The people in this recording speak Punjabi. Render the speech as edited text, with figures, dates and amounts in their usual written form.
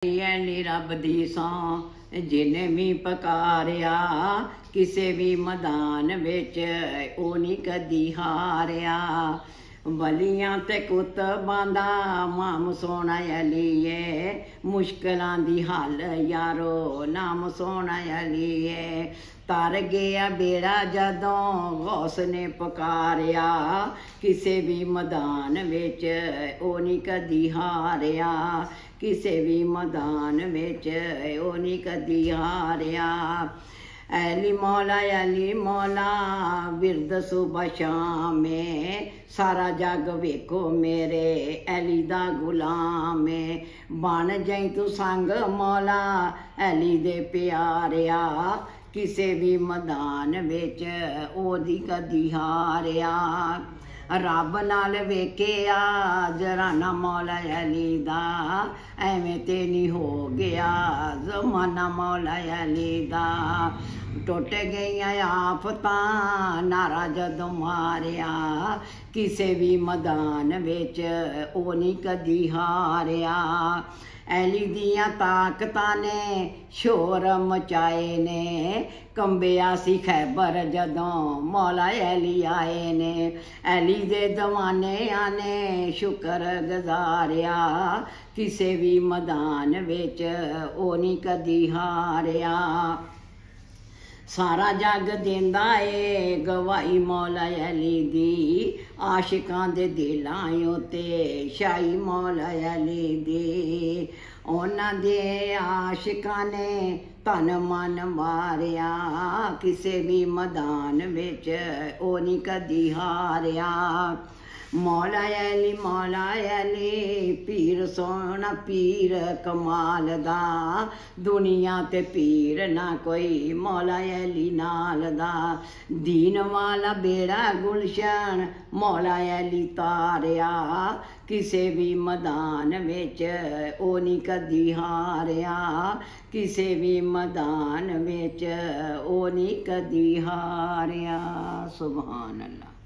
ਐਲੀ ਰੱਬ ਦੀ ਸੌਂ ਜਿਹਨੇ ਵੀ ਪਕਾਰਿਆ, ਕਿਸੇ ਵੀ ਮੈਦਾਨ ਵਿੱਚ ਉਹ ਨਹੀਂ ਕਦੀ ਹਾਰਿਆ। ਬਲੀਆਂ ਤੇ ਕੁਤਬਾਂ ਦਾ ਮਾਮ ਸੋਹਣਾ ਅਲੀਏ, ਮੁਸ਼ਕਿਲਾਂ ਦੀ ਹੱਲ ਯਾਰੋ ਨਾਮ ਸੋਹਣਾ ਅਲੀਏ। ਤਰ ਗਿਆ ਬੇੜਾ ਜਦੋਂ ਗੌਸ ਨੇ ਪੁਕਾਰਿਆ, ਕਿਸੇ ਵੀ ਮੈਦਾਨ ਵਿੱਚ ਉਹ ਨਹੀਂ ਕਦੀ ਹਾਰਿਆ, ਕਿਸੇ ਵੀ ਮੈਦਾਨ ਵਿੱਚ ਉਹ ਨਹੀਂ ਕਦੀ ਹਾਰਿਆ। ਅਲੀ ਮੌਲਾ ਬਿਰਦ ਸੁਬਹ ਸ਼ਾਮੇ, ਸਾਰਾ ਜੱਗ ਵੇਖੋ ਮੇਰੇ ਅਲੀ ਦਾ ਗੁਲਾਮ ਏ। ਬਣ ਜਾਈ ਤੂੰ ਸੰਗ ਮੌਲਾ ਅਲੀ ਦੇ ਪਿਆਰਿਆ, ਕਿਸੇ ਵੀ ਮੈਦਾਨ ਵਿੱਚ ਉਹਦੀ ਕਦੀ ਹਾਰਿਆ। ਰੱਬ ਨਾਲ ਵੇਖਿਆ ਜਰਾਨਾ ਮੌਲਾ ਅਲੀ ਦਾ, ਐਵੇਂ ਤੇ ਨਹੀਂ ਹੋ ਗਿਆ ਜ਼ਮਾਨਾ ਮੌਲਾ ਅਲੀ ਦਾ। ਟੁੱਟ ਗਈਆਂ ਆਫਤਾਂ ਨਾਰਾ ਜਦੋਂ ਮਾਰਿਆ, ਕਿਸੇ ਵੀ ਮੈਦਾਨ ਵਿੱਚ ਉਹ ਨਹੀਂ ਕਦੀ ਹਾਰਿਆ। ਅਲੀ ਦੀਆਂ ਤਾਕਤਾਂ ਨੇ ਸ਼ੋਰ ਮਚਾਏ ਨੇ, ਕੰਬਿਆ ਸੀ ਖੈਬਰ ਜਦੋਂ ਮੌਲਾ ਅਲੀ ਆਏ ਨੇ। ਅਲੀ ਦੇ ਦਵਾਨਿਆਂ ਨੇ ਸ਼ੁਕਰ ਗੁਜ਼ਾਰਿਆ, ਕਿਸੇ ਵੀ ਮੈਦਾਨ ਵਿੱਚ ਉਹ ਨਹੀਂ ਕਦੀ ਹਾਰਿਆ। ਸਾਰਾ ਜੱਗ ਦਿੰਦਾ ਏ ਗਵਾਹੀ ਮੌਲਾ ਅਲੀ ਦੀ, ਆਸ਼ਿਕਾਂ ਦੇ ਦਿਲਾਂ ਉੱਤੇ ਸ਼ਾਹੀ ਮੌਲਾ ਅਲੀ ਦੀ। ਉਹਨਾਂ ਦੇ ਆਸ਼ਿਕਾਂ ਨੇ ਤਨ ਮਨ ਮਾਰਿਆ, ਕਿਸੇ ਵੀ ਮੈਦਾਨ ਵਿੱਚ ਉਹ ਨਹੀਂ ਕਦੀ ਹਾਰਿਆ। ਮੌਲਾ ਅਲੀ ਪੀਰ ਸੋਹਣਾ ਪੀਰ ਕਮਾਲ ਦਾ, ਦੁਨੀਆ ਤੇ ਪੀਰ ਨਾ ਕੋਈ ਮੌਲਾ ਅਲੀ ਨਾਲ ਦਾ। ਦੀਨ ਵਾਲਾ ਬੇੜਾ ਗੁਲਸ਼ਨ ਮੌਲਾ ਅਲੀ ਤਾਰਿਆ, ਕਿਸੇ ਵੀ ਮੈਦਾਨ ਵਿੱਚ ਉਹ ਨਹੀਂ ਕਦੀ ਹਾਰਿਆ, ਕਿਸੇ ਵੀ ਮੈਦਾਨ ਵਿੱਚ ਉਹ ਨਹੀਂ ਕਦੀ ਹਾਰਿਆ। ਸੁਭਾਨ ਅੱਲਾ।